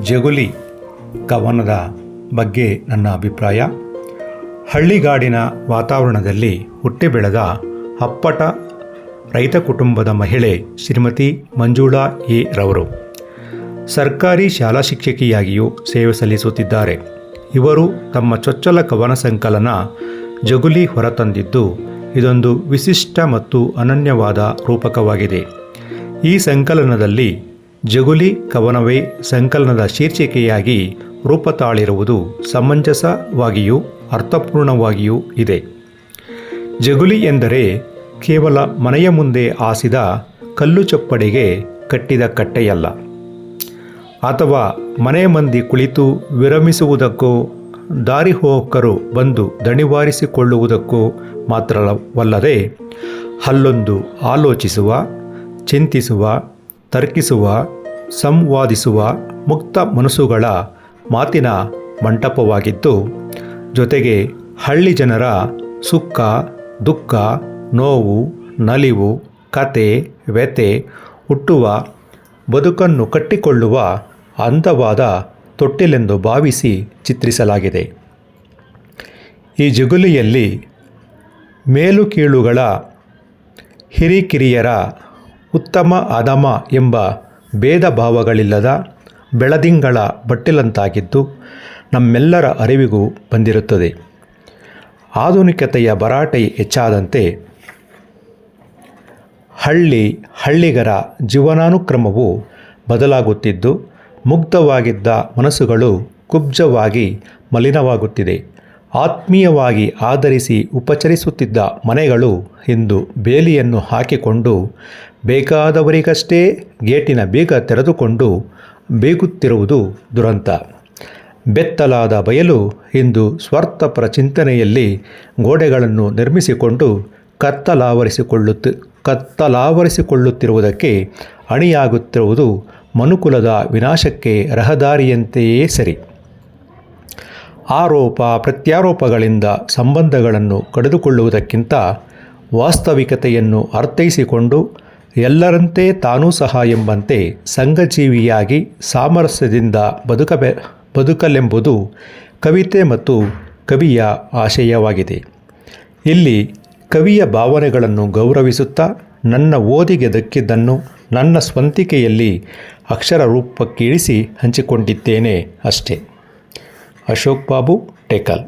ಜಗುಲಿ ಕವನದ ಬಗ್ಗೆ ನನ್ನ ಅಭಿಪ್ರಾಯ. ಹಳ್ಳಿಗಾಡಿನ ವಾತಾವರಣದಲ್ಲಿ ಹುಟ್ಟಿ ಬೆಳೆದ ಅಪ್ಪಟ ರೈತ ಕುಟುಂಬದ ಮಹಿಳೆ ಶ್ರೀಮತಿ ಮಂಜುಳಾ ಎ ರವರು ಸರ್ಕಾರಿ ಶಾಲಾ ಶಿಕ್ಷಕಿಯಾಗಿಯೂ ಸೇವೆ ಸಲ್ಲಿಸುತ್ತಿದ್ದಾರೆ. ಇವರು ತಮ್ಮ ಚೊಚ್ಚಲ ಕವನ ಸಂಕಲನ ಜಗುಲಿ ಹೊರತಂದಿದ್ದು ಇದೊಂದು ವಿಶಿಷ್ಟ ಮತ್ತು ಅನನ್ಯವಾದ ರೂಪಕವಾಗಿದೆ. ಈ ಸಂಕಲನದಲ್ಲಿ ಜಗುಲಿ ಕವನವೇ ಸಂಕಲನದ ಶೀರ್ಷಿಕೆಯಾಗಿ ರೂಪ ತಾಳಿರುವುದು ಸಮಂಜಸವಾಗಿಯೂ ಅರ್ಥಪೂರ್ಣವಾಗಿಯೂ ಇದೆ. ಜಗುಲಿ ಎಂದರೆ ಕೇವಲ ಮನೆಯ ಮುಂದೆ ಹಾಸಿದ ಕಲ್ಲು ಚಪ್ಪಡಿಗೆ ಕಟ್ಟಿದ ಕಟ್ಟೆಯಲ್ಲ, ಅಥವಾ ಮನೆ ಮಂದಿ ಕುಳಿತು ವಿರಮಿಸುವುದಕ್ಕೋ ದಾರಿಹೋಕರು ಬಂದು ದಣಿವಾರಿಸಿಕೊಳ್ಳುವುದಕ್ಕೋ ಮಾತ್ರವಲ್ಲದೆ ಅಲ್ಲೊಂದು ಆಲೋಚಿಸುವ, ಚಿಂತಿಸುವ, ತರ್ಕಿಸುವ, ಸಂವಾದಿಸುವ ಮುಕ್ತ ಮನಸ್ಸುಗಳ ಮಾತಿನ ಮಂಟಪವಾಗಿದ್ದು, ಜೊತೆಗೆ ಹಳ್ಳಿ ಜನರ ಸುಖ, ದುಃಖ, ನೋವು, ನಲಿವು, ಕತೆ, ವ್ಯಥೆ ಹುಟ್ಟುವ ಬದುಕನ್ನು ಕಟ್ಟಿಕೊಳ್ಳುವ ಅಂದವಾದ ತೊಟ್ಟಿಲೆಂದು ಭಾವಿಸಿ ಚಿತ್ರಿಸಲಾಗಿದೆ. ಈ ಜಗುಲಿಯಲ್ಲಿ ಮೇಲು ಕೀಳುಗಳ, ಹಿರಿಕಿರಿಯರ, ಉತ್ತಮ ಅಧಮ ಎಂಬ ಭೇದ ಭಾವಗಳಿಲ್ಲದ ಬೆಳದಿಂಗಳ ಬಟ್ಟಿಲಂತಾಗಿದ್ದು ನಮ್ಮೆಲ್ಲರ ಅರಿವಿಗೂ ಬಂದಿರುತ್ತದೆ. ಆಧುನಿಕತೆಯ ಭರಾಟೆ ಹೆಚ್ಚಾದಂತೆ ಹಳ್ಳಿಗರ ಜೀವನಾನುಕ್ರಮವು ಬದಲಾಗುತ್ತಿದ್ದು ಮುಗ್ಧವಾಗಿದ್ದ ಮನಸ್ಸುಗಳು ಕುಬ್ಜವಾಗಿ ಮಲಿನವಾಗುತ್ತಿದೆ. ಆತ್ಮೀಯವಾಗಿ ಆದರಿಸಿ ಉಪಚರಿಸುತ್ತಿದ್ದ ಮನೆಗಳು ಇಂದು ಬೇಲಿಯನ್ನು ಹಾಕಿಕೊಂಡು ಬೇಕಾದವರಿಗಷ್ಟೇ ಗೇಟಿನ ಬೀಗ ತೆರೆದುಕೊಂಡು ಬೀಗುತ್ತಿರುವುದು ದುರಂತ. ಬೆತ್ತಲಾದ ಬಯಲು ಇಂದು ಸ್ವಾರ್ಥಪರ ಚಿಂತನೆಯಲ್ಲಿ ಗೋಡೆಗಳನ್ನು ನಿರ್ಮಿಸಿಕೊಂಡು ಕತ್ತಲಾವರಿಸಿಕೊಳ್ಳುತ್ತಿರುವುದಕ್ಕೆ ಅಣಿಯಾಗುತ್ತಿರುವುದು ಮನುಕುಲದ ವಿನಾಶಕ್ಕೆ ರಹದಾರಿಯಂತೆಯೇ ಸರಿ. ಆರೋಪ ಪ್ರತ್ಯಾರೋಪಗಳಿಂದ ಸಂಬಂಧಗಳನ್ನು ಕಡಿದುಕೊಳ್ಳುವುದಕ್ಕಿಂತ ವಾಸ್ತವಿಕತೆಯನ್ನು ಅರ್ಥೈಸಿಕೊಂಡು ಎಲ್ಲರಂತೆ ತಾನೂ ಸಹ ಎಂಬಂತೆ ಸಂಘಜೀವಿಯಾಗಿ ಸಾಮರಸ್ಯದಿಂದ ಬದುಕಲೆಂಬುದು ಕವಿತೆ ಮತ್ತು ಕವಿಯ ಆಶಯವಾಗಿದೆ. ಇಲ್ಲಿ ಕವಿಯ ಭಾವನೆಗಳನ್ನು ಗೌರವಿಸುತ್ತಾ ನನ್ನ ಓದಿಗೆ ದಕ್ಕಿದ್ದನ್ನು ನನ್ನ ಸ್ವಂತಿಕೆಯಲ್ಲಿ ಅಕ್ಷರ ರೂಪಕ್ಕಿಳಿಸಿ ಹಂಚಿಕೊಂಡಿದ್ದೇನೆ ಅಷ್ಟೇ. ಅಶೋಕ್ ಬಾಬು ಟೇಕಲ್.